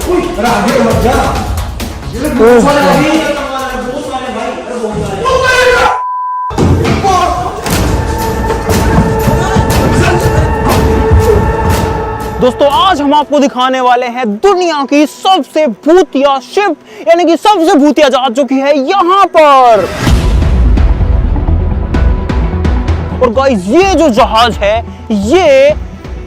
अरे आगे मत जा। दोस्तों आज हम आपको दिखाने वाले हैं दुनिया की सबसे भूतिया शिप, यानी कि सबसे भूतिया जहाज जो कि है यहाँ पर। और गाइस ये जो जहाज है ये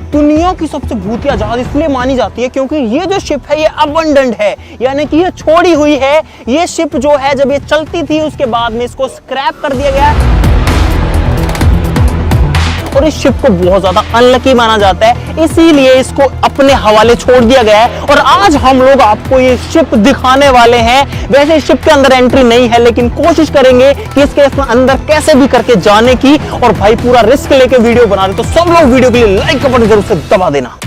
दुनिया की सबसे भूतिया जहाज इसलिए मानी जाती है क्योंकि ये जो शिप है ये अबंडेंट है, यानी कि ये छोड़ी हुई है। ये शिप जो है जब ये चलती थी उसके बाद में इसको स्क्रैप कर दिया गया और इस शिप को बहुत ज्यादा अनलकी माना जाता है, इसीलिए इसको अपने हवाले छोड़ दिया गया है। और आज हम लोग आपको ये शिप दिखाने वाले हैं। वैसे इस शिप के अंदर एंट्री नहीं है, लेकिन कोशिश करेंगे कि इसके अंदर कैसे भी करके जाने की। और भाई पूरा रिस्क लेके वीडियो बना रहे, तो सब लोग वीडियो के लिए लाइक का बटन जरूर से दबा देना।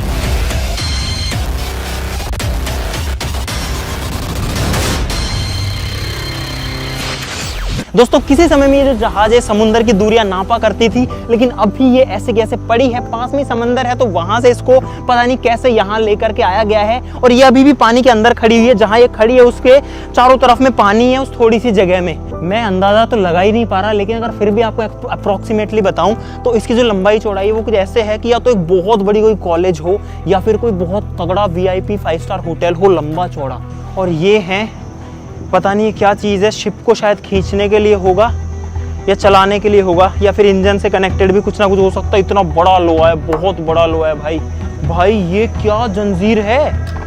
दोस्तों किसी समय में ये जो जहाज है समुद्र की दूरियां नापा करती थी, लेकिन अभी ये ऐसे कैसे पड़ी है, पास में समंदर है तो वहां से इसको पता नहीं कैसे यहाँ लेकर के आया गया है। और ये अभी भी पानी के अंदर खड़ी हुई है। जहां ये खड़ी है उसके चारों तरफ में पानी है उस थोड़ी सी जगह में। मैं अंदाजा तो लगा ही नहीं पा रहा, लेकिन अगर फिर भी आपको अप्रोक्सीमेटली बताऊं तो इसकी जो लंबाई चौड़ाई है वो कुछ ऐसे है कि या तो एक बहुत बड़ी कोई कॉलेज हो या फिर कोई बहुत तगड़ा VIP 5 स्टार होटल हो, लंबा चौड़ा। और ये है पता नहीं क्या चीज़ है, शिप को शायद खींचने के लिए होगा या चलाने के लिए होगा या फिर इंजन से कनेक्टेड भी कुछ ना कुछ हो सकता है। इतना बड़ा लोहा है, बहुत बड़ा लोहा है भाई। भाई ये क्या जंजीर है,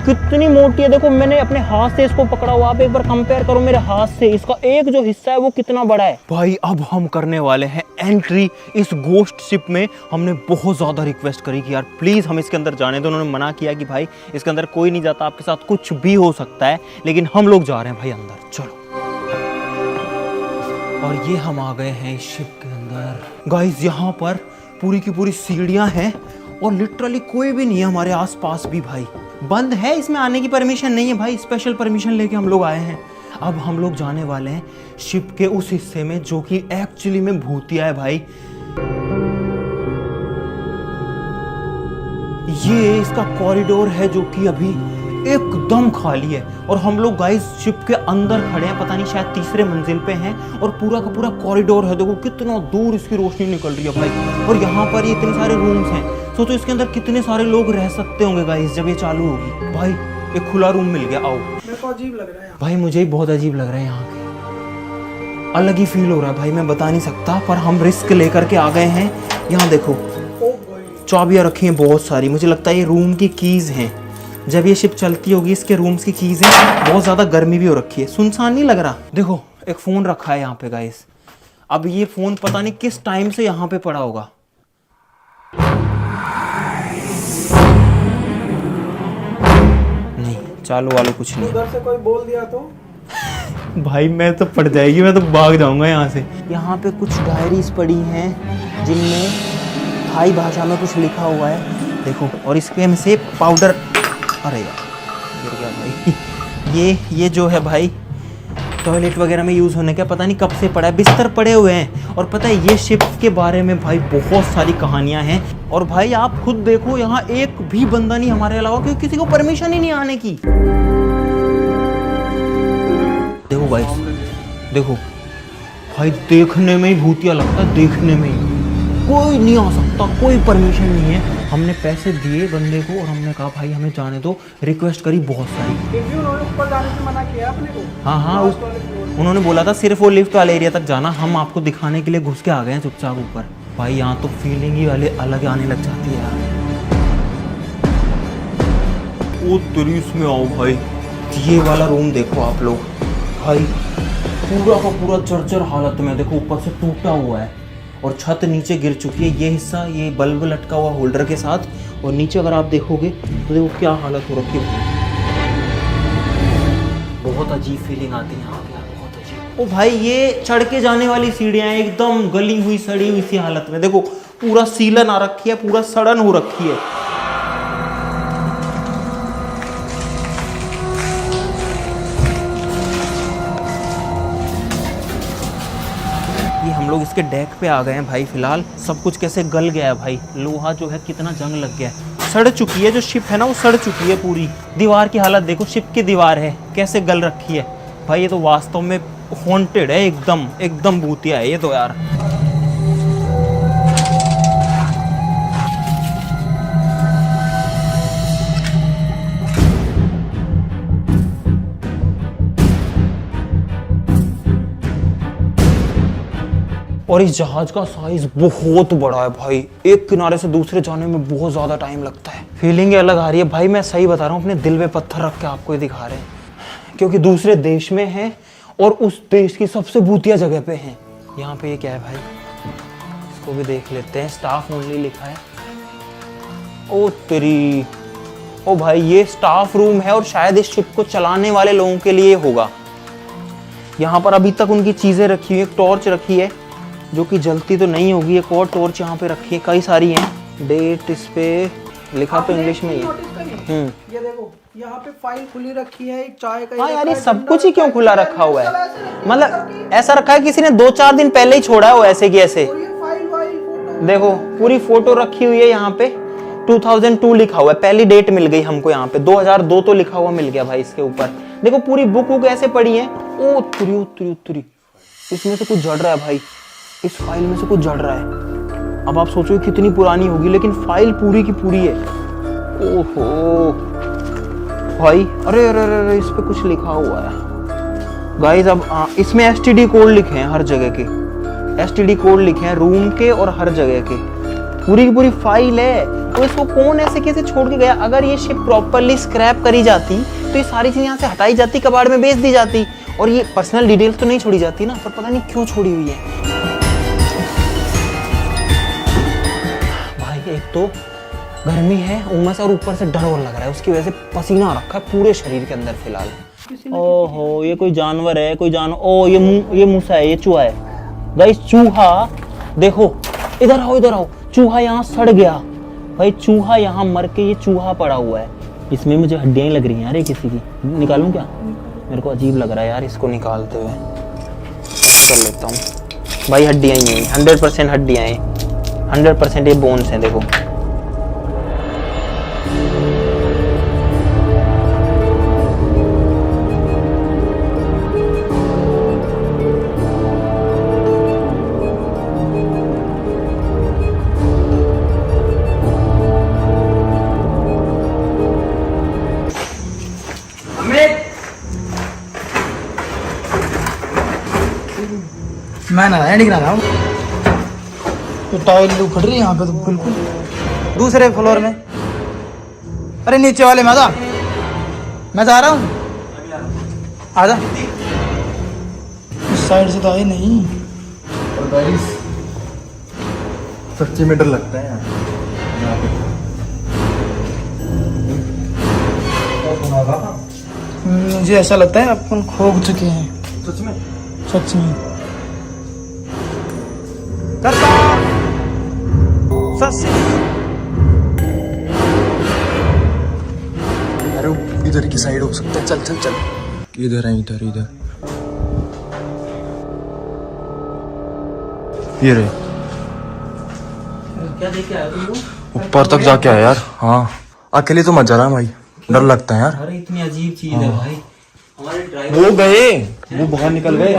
कितनी मोटी है। देखो मैंने अपने हाथ से इसको पकड़ा हुआ, आप एक बार कंपेयर करो मेरे हाथ से, इसका एक जो हिस्सा है वो कितना बड़ा है। भाई अब हम करने वाले हैं एंट्री इस गोस्ट शिप में। हमने बहुत ज्यादा रिक्वेस्ट करी कि यार प्लीज हम इसके अंदर जाने दो। उन्होंने मना किया कि भाई इसके अंदर कोई नहीं जाता, आपके साथ कुछ भी हो सकता है, लेकिन हम लोग जा रहे हैं भाई अंदर, चलो। और ये हम आ गए हैं इस शिप के अंदर। गाइस यहाँ पर पूरी की पूरी सीढ़ियां हैं और लिटरली कोई भी नहीं है हमारे आसपास भी। भाई बंद है, इसमें आने की परमिशन नहीं है भाई, स्पेशल परमिशन लेके हम लोग आए हैं। अब हम लोग जाने वाले हैं शिप के उस हिस्से में जो कि एक्चुअली में भूतिया है भाई। ये इसका कॉरिडोर है जो कि अभी एकदम खाली है और हम लोग गाइस शिप के अंदर खड़े हैं, पता नहीं शायद तीसरे मंजिल पे हैं। और पूरा का पूरा कॉरिडोर है, देखो कितना दूर इसकी रोशनी निकल रही है भाई। और यहाँ पर ये इतने सारे रूम्स हैं, सोचो इसके अंदर कितने सारे लोग रह सकते होंगे गाइस जब ये चालू होगी। भाई एक खुला रूम मिल गया, आओ। मेरे को अजीब लग रहा है भाई, मुझे ही बहुत अजीब लग रहा है, यहाँ के अलग ही फील हो रहा है भाई, मैं बता नहीं सकता। पर हम रिस्क लेकर के आ गए हैं। यहाँ देखो चाबियाँ रखी हैं बहुत सारी, मुझे लगता है ये रूम की कीज हैं। जब ये शिप चलती होगी इसके रूम्स की कीज हैं। बहुत ज़्यादा गर्मी भी हो रखी है, सुनसान नहीं लग रहा। देखो एक फ़ोन रखा है यहाँ पे गाइस। अब ये फ़ोन पता नहीं किस टाइम से यहाँ पे पड़ा होगा। नहीं चालू वालू कुछ नहीं। उधर से कोई बोल दिया तो भाई मैं तो पड़ जाएगी, मैं तो भाग जाऊंगा यहाँ से। यहाँ पे कुछ डायरीज पड़ी हैं जिनमें थाई भाषा में कुछ लिखा हुआ है, देखो। और इसके में से पाउडर, अरे यार गिर गया भाई। ये जो है भाई टॉयलेट वगैरह में यूज़ होने का पता नहीं कब से पड़ा है, बिस्तर पड़े हुए हैं। और पता है ये शिप के बारे में भाई बहुत सारी कहानियां हैं। और भाई आप खुद देखो यहाँ एक भी बंदा नहीं हमारे अलावा, क्योंकि किसी को परमिशन ही नहीं आने की। देखो भाई देखो भाई, देखने में ही भूतिया लगता है, देखने में ही। कोई नहीं आ सकता, कोई परमिशन नहीं है। हमने पैसे दिए बंदे को और हमने कहा भाई हमें जाने दो, रिक्वेस्ट करी बहुत सारी। ऊपर जाने से मना किया आपने को? हाँ उन्होंने बोला था सिर्फ वो लिफ्ट वाले एरिया तक जाना, हम आपको दिखाने के लिए घुस के आ गए हैं चुपचाप ऊपर। भाई यहाँ तो फीलिंग ही वाले अलग आने लग जाती है यार। ओ तरीस में आओ भाई, ये वाला रूम देखो आप लोग भाई, पूरा का पूरा जर्जर हालत में, देखो ऊपर से टूटा हुआ है और छत नीचे गिर चुकी है। ये हिस्सा ये बल्ब लटका हुआ होल्डर के साथ, और नीचे अगर आप देखोगे तो देखो क्या हालत हो रखी है। बहुत अजीब फीलिंग आती है यहाँ पे, बहुत अजीब। ओ भाई ये चढ़ के जाने वाली सीढ़ियाँ एकदम गली हुई सड़ी हुई सी हालत में, देखो पूरा सीलन आ रखी है, पूरा सड़न हो रखी है। हम लोग इसके डेक पे आ गए हैं भाई। फिलहाल सब कुछ कैसे गल गया है भाई, लोहा जो है कितना जंग लग गया है। सड़ चुकी है, जो शिप है ना वो सड़ चुकी है पूरी। दीवार की हालत देखो, शिप की दीवार है कैसे गल रखी है भाई। ये तो वास्तव में हॉन्टेड है, एकदम एकदम भूतिया है ये तो यार। और इस जहाज का साइज बहुत बड़ा है भाई, एक किनारे से दूसरे जाने में बहुत ज्यादा टाइम लगता है। फीलिंग अलग आ रही है भाई, मैं सही बता रहा हूँ, अपने दिल पे पत्थर रख के आपको ये दिखा रहे हैं, क्योंकि दूसरे देश में है और उस देश की सबसे भूतिया जगह पे है। यहाँ पे ये क्या है भाई, इसको भी देख लेते हैं। स्टाफ ओनली लिखा है। ओ तेरी, ओ भाई ये स्टाफ रूम है और शायद इस शिप को चलाने वाले लोगों के लिए होगा। यहाँ पर अभी तक उनकी चीजें रखी हुई है, एक टॉर्च रखी है जो कि जलती तो नहीं होगी, एक और टॉर्च यहाँ पे रखी है, कई सारी हैं। डेट इस पे लिखा तो इंग्लिश में ही है। ये देखो यहाँ पे फाइल खुली रखी है, एक चाय का। हाँ यार, ये सब कुछ ही क्यों खुला रखा हुआ है? मतलब ऐसा रखा है किसी ने 2-4 दिन पहले ही छोड़ा है वो ऐसे की ऐसे। देखो पूरी फोटो रखी हुई है यहाँ पे, 2002 लिखा हुआ है, पहली डेट मिल गई हमको यहाँ पे, 2002 तो लिखा हुआ मिल गया भाई इसके ऊपर। देखो पूरी बुक ऐसे पड़ी है। ओ तुरी तुरी तुरी, इसमें से कुछ जड़ रहा है भाई, इस फाइल में से कुछ जड़ रहा है। अब आप सोचो कितनी पुरानी होगी, लेकिन फाइल पूरी की पूरी है। ओहो भाई, अरे अरे अरे, इस पे कुछ लिखा हुआ है गाइस। अब इसमें एसटीडी कोड लिखे हैं हर जगह के, एसटीडी कोड लिखे हैं रूम के और हर जगह के, पूरी की पूरी फाइल है। तो इसको कौन ऐसे कैसे छोड़ के गया? अगर ये शिप प्रॉपर्ली स्क्रैप करी जाती तो ये सारी चीजें यहाँ से हटाई जाती, कबाड़ में बेच दी जाती, और ये पर्सनल डिटेल्स तो नहीं छोड़ी जाती ना, पर पता नहीं क्यों छोड़ी हुई है भाई। एक तो गर्मी है, उमस, और ऊपर से डर और लग रहा है, उसकी वजह से पसीना आ रखा है पूरे शरीर के अंदर फिलहाल। ओहो ये कोई जानवर है, कोई जानवर। ओ ये मूसा है, ये चूहा है गाइस, चूहा। देखो इधर आओ इधर आओ, चूहा यहाँ सड़ गया भाई, चूहा यहाँ मर के ये चूहा पड़ा हुआ है। इसमें मुझे हड्डियां लग रही हैं यार, ये किसी की। निकालूं क्या? मेरे को अजीब लग रहा है यार इसको निकालते हुए। कर लेता हूँ भाई, हड्डियां ही हैं 100% हड्डियां हैं, 100% ये बोन्स हैं। देखो मैं ना एंडिंग ना रहा हूँ, तो टाइल उखड़ रही है यहाँ पे तो बिल्कुल। दूसरे फ्लोर में, अरे नीचे वाले में आजा, मैं जा रहा हूँ, आजा। इस साइड से तो आई नहीं। और गाइस सच्ची में डर लगता है यहाँ पे। मुझे ऐसा लगता है अपन खो चुके हैं सच में। सच में। करता सच। अरे इधर की साइड हो सकता है, चल चल चल। इधर है, इधर इधर ये रहे। क्या देख के आया तुम लोग? ऊपर तक जाके आया यार। हाँ अकेले तो मत जाना भाई, डर लगता है यार। अरे इतनी अजीब चीज है भाई। हमारे ड्राइवर वो गए, वो बाहर निकल गए,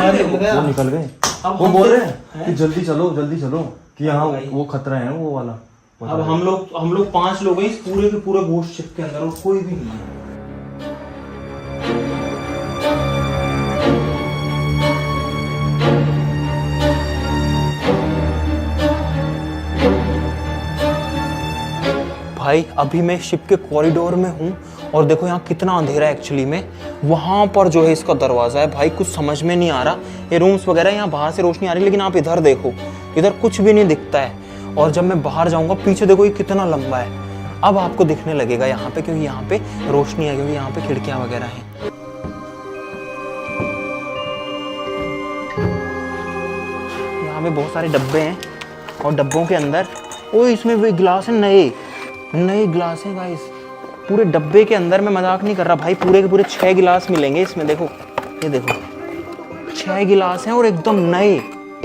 वो निकल गए। वो बोल रहे हैं कि जल्दी चलो कि यहाँ वो खतरा है वो वाला। अब हम लोग 5 लोग हैं इस पूरे के पूरे घोस्ट शिप के अंदर, और कोई भी नहीं है। भाई अभी मैं शिप के कॉरिडोर में हूँ और देखो यहाँ कितना अंधेरा है एक्चुअली में। वहाँ पर जो है इसका दरवाज़ा है भाई, कुछ समझ में नहीं आ रहा। ये रूम्स वगैरह यहाँ बाहर से रोशनी आ रही है, लेकिन आप इधर देखो, इधर कुछ भी नहीं दिखता है। और जब मैं बाहर जाऊँगा, पीछे देखो ये कितना लंबा है। अब आपको दिखने लगेगा यहाँ पे, क्योंकि यहाँ पे रोशनी है, क्योंकि यहाँ पे खिड़कियाँ वगैरह हैं। यहाँ पे बहुत सारे डब्बे हैं और डब्बों के अंदर इसमें वे गिलास है, नए गिलास हैं गाइस। पूरे डब्बे के अंदर, मैं मजाक नहीं कर रहा भाई, पूरे के पूरे 6 गिलास मिलेंगे इसमें। देखो ये देखो 6 गिलास हैं और एकदम नए,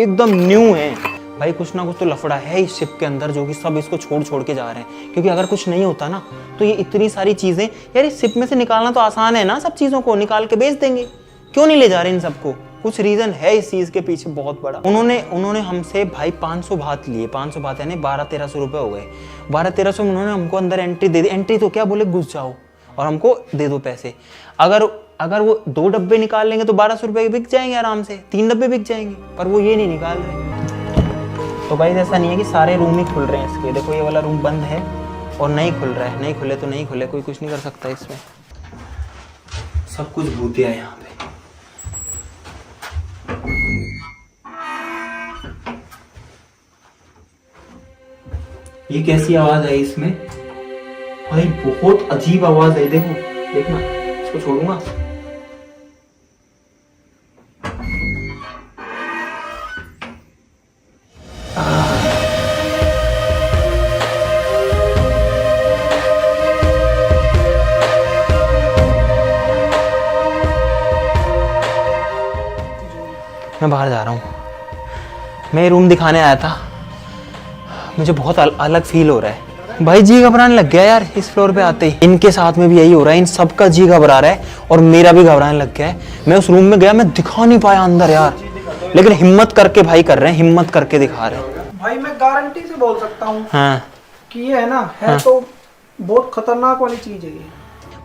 एकदम न्यू हैं भाई कुछ ना कुछ तो लफड़ा है इस शिप के अंदर, जो कि सब इसको छोड़ छोड़ के जा रहे हैं। क्योंकि अगर कुछ नहीं होता ना तो ये इतनी सारी चीजें यार इस शिप में से निकालना तो आसान है ना, सब चीजों को निकाल के बेच देंगे। क्यों नहीं ले जा रहे इन सबको? कुछ रीजन है इस चीज के पीछे बहुत बड़ा। उन्होंने हमसे भाई 500 बात लिए, 500 बात यानी 1200-1300 रुपए हो गए। 1200-1300 में उन्होंने हमको अंदर एंट्री दे दी। एंट्री तो क्या बोले, घुस जाओ और हमको दे दो पैसे। अगर वो 2 डब्बे निकाल लेंगे तो 1200 रुपए बिक जाएंगे आराम से, 3 डब्बे बिक जाएंगे, पर वो ये नहीं निकाल रहे। तो भाई ऐसा नहीं है कि सारे रूम ही खुल रहे हैं इसके। देखो ये वाला रूम बंद है और नहीं खुल रहा है, नहीं खुले तो नहीं खुले, कोई कुछ नहीं कर सकता इसमें। सब कुछ भूतिया है यहाँ पे। ये कैसी आवाज है इसमें भाई, बहुत अजीब आवाज है। देखो देखना, इसको छोड़ूंगा। मैं बाहर जा रहा हूँ, मैं रूम दिखाने आया था। मुझे बहुत अलग फील हो रहा है भाई, जी घबराने लग गया यार इस फ्लोर पे आते ही। इनके साथ में भी यही हो रहा है, इन सबका जी घबरा रहा है और मेरा भी घबराने लग गया है। मैं उस रूम में गया, मैं दिखा नहीं पाया अंदर यार, लेकिन हिम्मत करके भाई कर रहे हैं, हिम्मत करके दिखा रहे हैं। भाई मैं गारंटी से बोल सकता हूँ हाँ कि ये है ना, है तो बहुत खतरनाक वाली चीज है ये।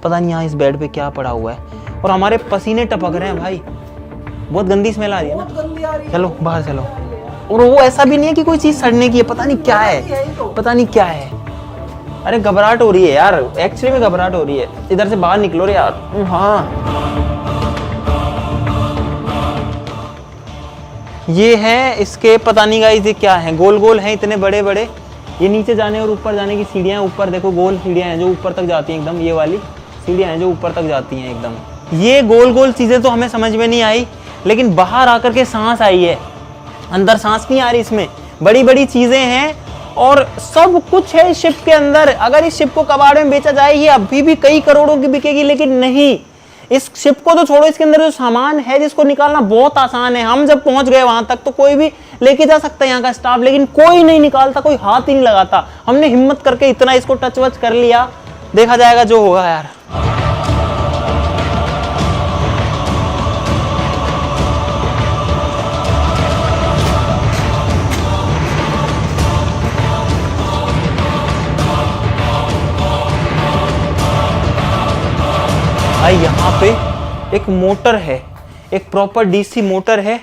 पता नहीं यहाँ इस बेड पे क्या पड़ा हुआ है और हमारे पसीने टपक रहे हैं भाई, बहुत गंदी स्मेल आ रही है ना। चलो बाहर चलो। और वो ऐसा भी नहीं है कि कोई चीज सड़ने की है, पता नहीं क्या है, पता नहीं क्या है। अरे घबराहट हो रही है यार, एक्चुअली में घबराहट हो रही है। इधर से बाहर निकलो रे यार। हाँ ये है इसके, पता नहीं गाइस ये क्या है, गोल गोल हैं इतने बड़े बड़े। ये नीचे जाने और ऊपर जाने की सीढ़ियां, ऊपर देखो गोल सीढ़ियां हैं जो ऊपर तक जाती हैं एकदम। ये वाली सीढ़ियां हैं जो ऊपर तक जाती हैं एकदम। ये गोल गोल चीजें तो हमें समझ में नहीं आई, लेकिन बाहर आकर के सांस आई है, अंदर सांस नहीं आ रही इसमें। बड़ी बड़ी चीजें हैं और सब कुछ है इस शिप के अंदर। अगर इस शिप को कबाड़ में बेचा जाए ये अभी भी कई करोड़ों की बिकेगी, लेकिन नहीं, इस शिप को तो छोड़ो, इसके अंदर जो सामान है जिसको निकालना बहुत आसान है। हम जब पहुंच गए वहां तक तो कोई भी लेके जा सकता है यहाँ का स्टाफ, लेकिन कोई नहीं निकालता, कोई हाथ ही नहीं लगाता। हमने हिम्मत करके इतना इसको टच वच कर लिया, देखा जाएगा जो होगा यार। भाई यहाँ पे एक मोटर है, एक प्रॉपर डीसी मोटर है।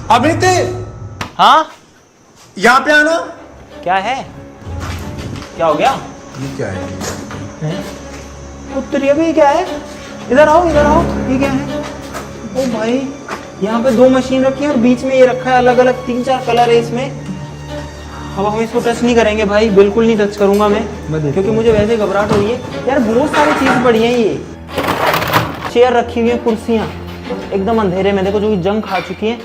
अमित, हाँ यहाँ पे आना। क्या है, क्या हो गया? ये क्या है? उत्तरी अभी क्या है? इधर आओ, इधर आओ। ये क्या है? ओ भाई यहाँ पे 2 मशीन रखी है और बीच में ये रखा है, अलग अलग 3-4 कलर है इसमें। अब हम इसको टच नहीं करेंगे भाई, बिल्कुल नहीं टच करूंगा मैं, क्योंकि मुझे वैसे घबराहट हो रही है यार। बहुत सारी चीज पड़ी है, ये चेयर रखी हुई है, कुर्सियां एकदम अंधेरे में देखो, जो कि जंग खा चुकी है।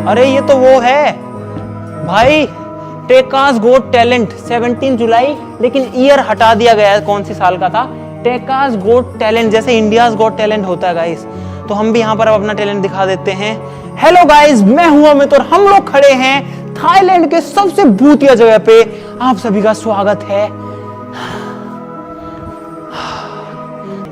अरे ये तो वो है भाई, टेकास गोट टैलेंट 17 जुलाई, लेकिन ईयर हटा दिया गया है, कौन सी साल का था। टेकास गोट टैलेंट, जैसे इंडियाज गोट टैलेंट होता है गाइस, तो हम भी यहाँ पर अब अपना टैलेंट दिखा देते हैं। हेलो गाइस, मैं हूं अमित और हम लोग खड़े हैं थाईलैंड के सबसे भूतिया जगह पे। आप सभी का स्वागत है।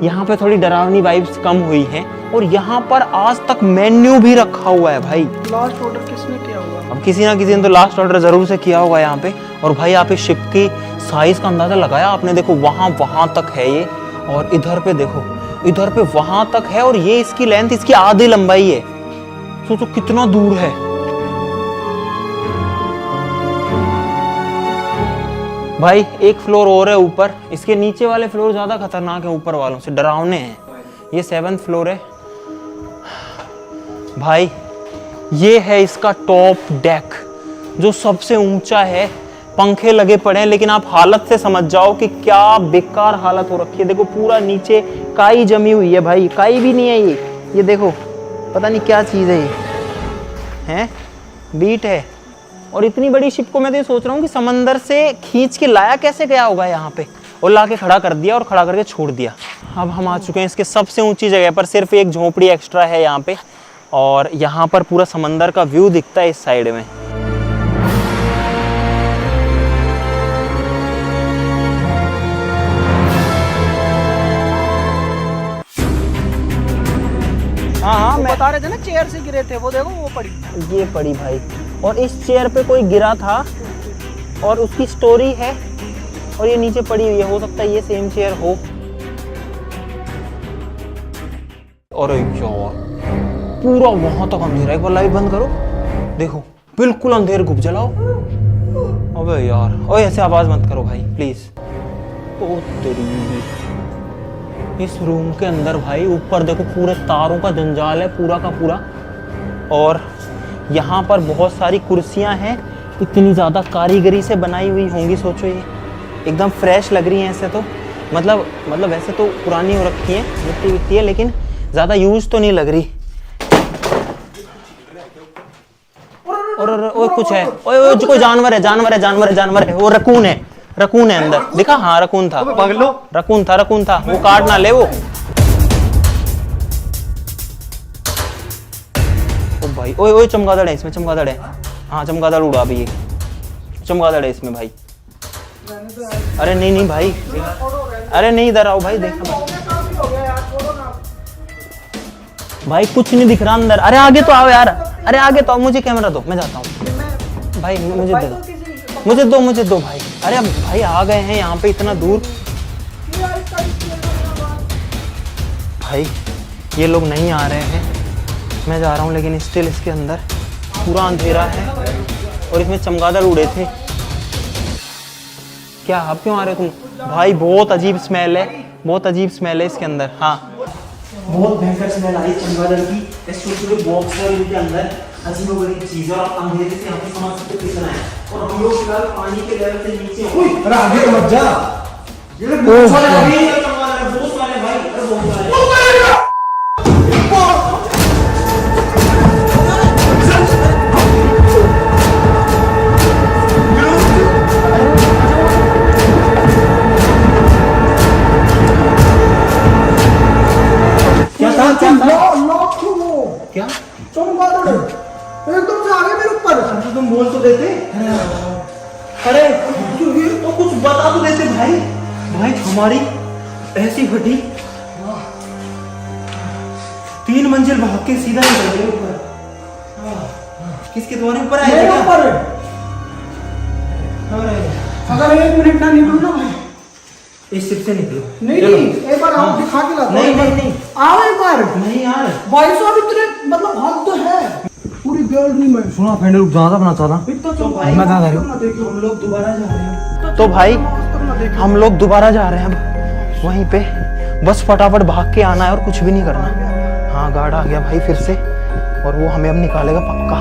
यहाँ पे थोड़ी डरावनी वाइब्स कम हुई हैं और यहाँ पर आज तक मेन्यू भी रखा हुआ है भाई। लास्ट ऑर्डर किसने किया होगा? अब किसी ना किसी ने तो लास्ट ऑर्डर जरूर से किया होगा यहाँ पे। और भाई आप इस शिप की साइज का अंदाजा लगाया आपने? देखो वहां तक है ये, और इधर पे देखो, इधर पे वहां तक है, और ये इसकी लेंथ, इसकी आधी लंबाई है। सोचो कितना दूर है भाई। एक फ्लोर और है ऊपर, इसके नीचे वाले फ्लोर ज्यादा खतरनाक है, ऊपर वालों से डरावने हैं। ये 7th फ्लोर है भाई। ये है इसका टॉप डेक, जो सबसे ऊंचा है। पंखे लगे पड़े हैं, लेकिन आप हालत से समझ जाओ कि क्या बेकार हालत हो रखी है। देखो पूरा नीचे काई जमी हुई है भाई, काई भी नहीं है ये देखो, पता नहीं क्या चीज़ है ये, हैं? बीट है। और इतनी बड़ी शिप को मैं तो ये सोच रहा हूँ कि समंदर से खींच के लाया कैसे गया होगा यहाँ पे, और ला के खड़ा कर दिया और खड़ा करके छोड़ दिया। अब हम आ चुके हैं इसके सबसे ऊंची जगह पर। सिर्फ एक झोपड़ी एक्स्ट्रा है यहाँ पे, और यहाँ पर पूरा समंदर का व्यू दिखता है इस साइड में। हाँ, मैं बता रहे थे ना चेयर से गिरे थे, वो देखो वो पड़ी। ये पड़ी भाई, और इस चेयर पे कोई गिरा था और उसकी स्टोरी है, और ये नीचे पड़ी हुई है। हो सकता है ये सेम चेयर हो। अरे यार, पूरा वहां तक अंधेरा। एक बार लाइट बंद करो, देखो बिल्कुल अंधेर, घुप जलाओ। अबे यार, ओए ऐसे आवाज मत करो भाई प्लीज। ओ तेरी, इस रूम के अंदर भाई ऊपर देखो पूरे तारों का जंजाल है पूरा का पूरा, और यहाँ पर बहुत सारी कुर्सियाँ हैं। इतनी ज़्यादा कारीगरी से बनाई हुई होंगी, सोचो ये एकदम फ्रेश लग रही हैं ऐसे तो। मतलब वैसे तो पुरानी हो रखी है, मिट्टी विट्टी है, लेकिन ज़्यादा यूज तो नहीं लग रही। और कुछ है, ओए जो कोई जानवर है। वो रकून है अंदर, देखा? हाँ रकून था, रकून था। वो काट ना ले वो। ओ भाई, ओए चमगादड़ है इसमें, चमगादड़ है। हाँ चमगादड़ उड़ा भी, ये चमगादड़ है इसमें भाई। अरे नहीं भाई, अरे नहीं इधर आओ भाई, देखा भाई कुछ नहीं दिख रहा अंदर। अरे आगे तो आओ यार, अरे आगे तो आओ, मुझे कैमरा दो, मैं जाता हूँ भाई, मुझे दो भाई। अरे अब भाई आ गए हैं यहाँ पे इतना दूर। भाई ये लोग नहीं आ रहे हैं, मैं जा रहा हूँ, लेकिन स्टिल इसके अंदर पूरा अंधेरा है और इसमें चमगादड़ उड़े थे। क्या आप क्यों आ रहे हो तुम? भाई बहुत अजीब स्मेल है इसके अंदर। हाँ बहुत भयंकर स्मेल आई चमगादड़ की। छोटे बॉक्स है इनके अंदर, अजीब-अजीब चीजें, और आप अंधेरे से यहाँ पे समझ सकते कितना है। और हम लोग फिलहाल पानी के लेवल से नीचे हैं। अरे आगे तो मत जा, ये लोग बहुत सारे भाई, अरे बहुत सारे। क्या एकदम से आ गए मेरे ऊपर। तो तुम बोल तो देते। अरे तो कुछ बता तो देते भाई। हमारी ऐसी फटी, 3 मंजिल भाग के सीधा निकल गए ऊपर। किसके तुम्हारे ऊपर आए थे? अगर 1 मिनट ना निकलो ना भाई, इस शिप से निकलो। नहीं एक बार आओ, दिखा के लाता हूं। नहीं आओ एक बार। नहीं यार, भाई साहब इतने मतलब हद तो है, पूरी गैलरी में। सुना फ्रेंड, रुक ज्यादा बना चाहता। मैं कहां जा रही हूं? हम लोग दोबारा जा रहे हैं। तो भाई हम लोग दोबारा जा रहे हैं अब वहीं पे। बस फटाफट भाग के आना है और कुछ भी नहीं करना। हाँ गार्ड आ गया भाई फिर से, और वो हमें अब निकालेगा पक्का।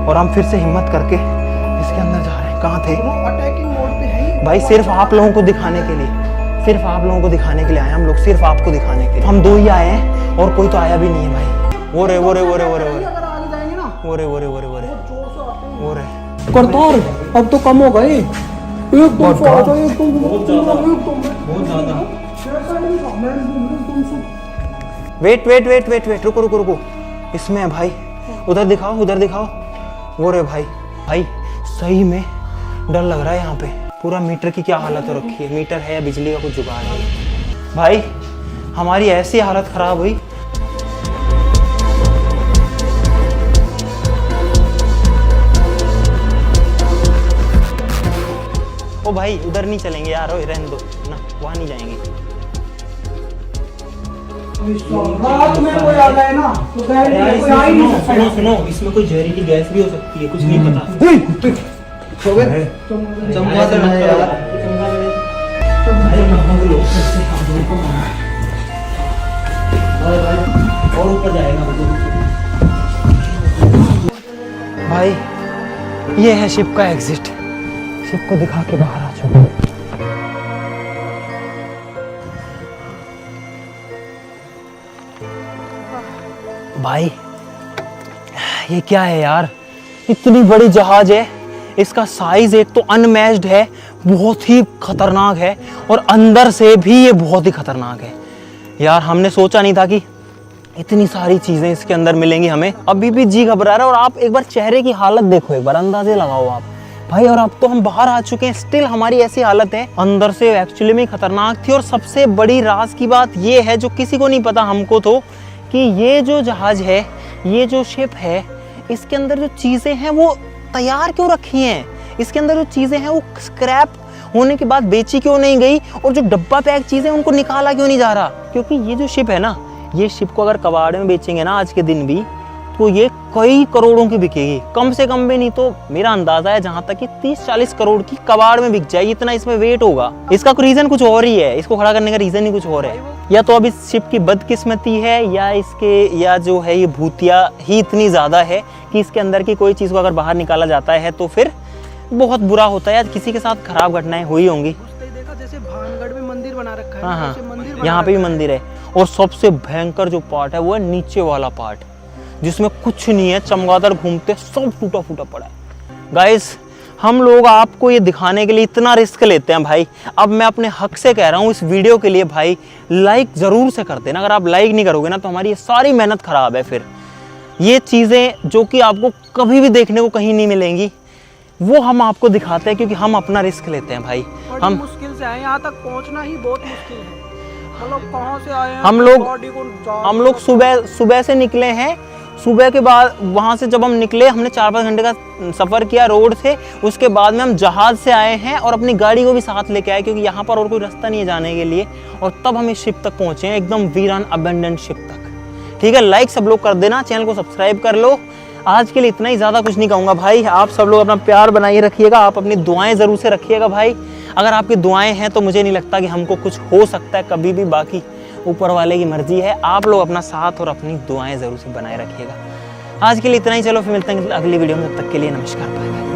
और हम फिर से हिम्मत करके इसके अंदर जा रहे हैं। कहाँ थे? अटैकिंग मोड पे है भाई सिर्फ आप लोगों को दिखाने के लिए, आए हम लोग, सिर्फ आपको दिखाने के लिए। हम 2 ही आए हैं और कोई तो आया भी नहीं है भाई। वो रे करतार, अब तो कम हो गए। बहुत ज्यादा। वेट, रुको। इसमें है भाई, उधर दिखाओ। वो रे भाई सही में डर लग रहा है यहाँ पे। पूरा मीटर की क्या हालत हो रखी है। मीटर है या बिजली का कुछ जुगाड़ है भाई। हमारी ऐसी हालत खराब हुई। ओ भाई उधर नहीं चलेंगे यार, रहने दो ना, वहां नहीं जाएंगे। रात में कोई आ गए ना तो कोई आ ही नहीं सकता। सुनो, इसमें कोई जहरीली गैस भी हो सकती है, कुछ नहीं पता। हो गए चमगादड़ है यार। और ऊपर जाएगा भाई। ये है शिप का एग्जिट। शिप को दिखा के बाहर आ चुका। भाई ये क्या है यार, इतनी बड़ी जहाज है, इसका साइज एक तो अनमैच्ड है, बहुत ही खतरनाक है, और अंदर से भी ये बहुत ही खतरनाक है यार। हमने सोचा नहीं था कि इतनी सारी चीजें इसके अंदर मिलेंगी हमें। अभी भी जी घबरा रहा है। और आप एक बार चेहरे की हालत देखो, एक बार अंदाजे लगाओ आप भाई। और अब तो हम बाहर आ चुके हैं, स्टिल हमारी ऐसी हालत है। अंदर से एक्चुअली में खतरनाक थी। और सबसे बड़ी राज की बात ये है, जो किसी को नहीं पता, हमको तो, कि ये जो जहाज है, ये जो शिप है, इसके अंदर जो चीजें हैं वो तैयार क्यों रखी हैं? इसके अंदर जो चीजें हैं वो स्क्रैप होने के बाद बेची क्यों नहीं गई? और जो डब्बा पैक चीजें उनको निकाला क्यों नहीं जा रहा? क्योंकि ये जो शिप है ना, ये शिप को अगर कबाड़ में बेचेंगे ना आज के दिन भी, तो ये कई करोड़ों की बिकेगी, कम से कम भी नहीं तो मेरा अंदाजा है जहां तक कि 30-40 करोड़ की कबाड़ में बिक जाएगी, इतना इसमें वेट होगा। इसका रीजन कुछ और ही है, इसको खड़ा करने का रीजन ही कुछ और है। या तो अब इस शिप की बदकिस्मती है, या जो है ये भूतिया ही इतनी ज्यादा है कि इसके अंदर की कोई चीज को अगर बाहर निकाला जाता है तो फिर बहुत बुरा होता है। या किसी के साथ खराब घटनाएं हुई होंगी। देखा जैसे भानगढ़ में मंदिर बना रखा है, हाँ, वैसे मंदिर बना यहाँ पे भी रखा है। मंदिर है। और सबसे भयंकर जो पार्ट है वो है नीचे वाला पार्ट, जिसमें कुछ नहीं है, चमगादड़ घूमते, सब टूटा फूटा पड़ा है। गाइस, हम लोग आपको ये दिखाने के लिए इतना रिस्क लेते हैं भाई। अब मैं अपने हक से कह रहा हूँ, इस वीडियो के लिए भाई लाइक जरूर से कर देना। अगर आप लाइक नहीं करोगे ना तो हमारी ये सारी मेहनत खराब है। फिर ये चीजें जो कि आपको कभी भी देखने को कहीं नहीं मिलेंगी, वो हम आपको दिखाते हैं क्योंकि हम अपना रिस्क लेते हैं भाई। हम मुश्किल से आए, यहाँ तक पहुँचना ही बहुत मुश्किल है। मतलब कहाँ से आए हैं, हम लोग सुबह से निकले हैं। सुबह के बाद वहाँ से जब हम निकले, हमने 4-5 घंटे का सफ़र किया रोड से। उसके बाद में हम जहाज़ से आए हैं और अपनी गाड़ी को भी साथ लेके आए, क्योंकि यहाँ पर और कोई रास्ता नहीं है जाने के लिए। और तब हम इस शिप तक पहुँचे हैं, एकदम वीरान अबेंडेंट शिप तक। ठीक है, लाइक सब लोग कर देना, चैनल को सब्सक्राइब कर लो। आज के लिए इतना ही, ज़्यादा कुछ नहीं कहूँगा भाई। आप सब लोग अपना प्यार बनाए रखिएगा, आप अपनी दुआएं ज़रूर से रखिएगा भाई। अगर आपकी दुआएं हैं तो मुझे नहीं लगता कि हमको कुछ हो सकता है कभी भी। बाकी ऊपर वाले की मर्जी है। आप लोग अपना साथ और अपनी दुआएं ज़रूर से बनाए रखिएगा। आज के लिए इतना ही, चलो फिर मिलते हैं अगली वीडियो में। तब तक के लिए नमस्कार, बाय बाय।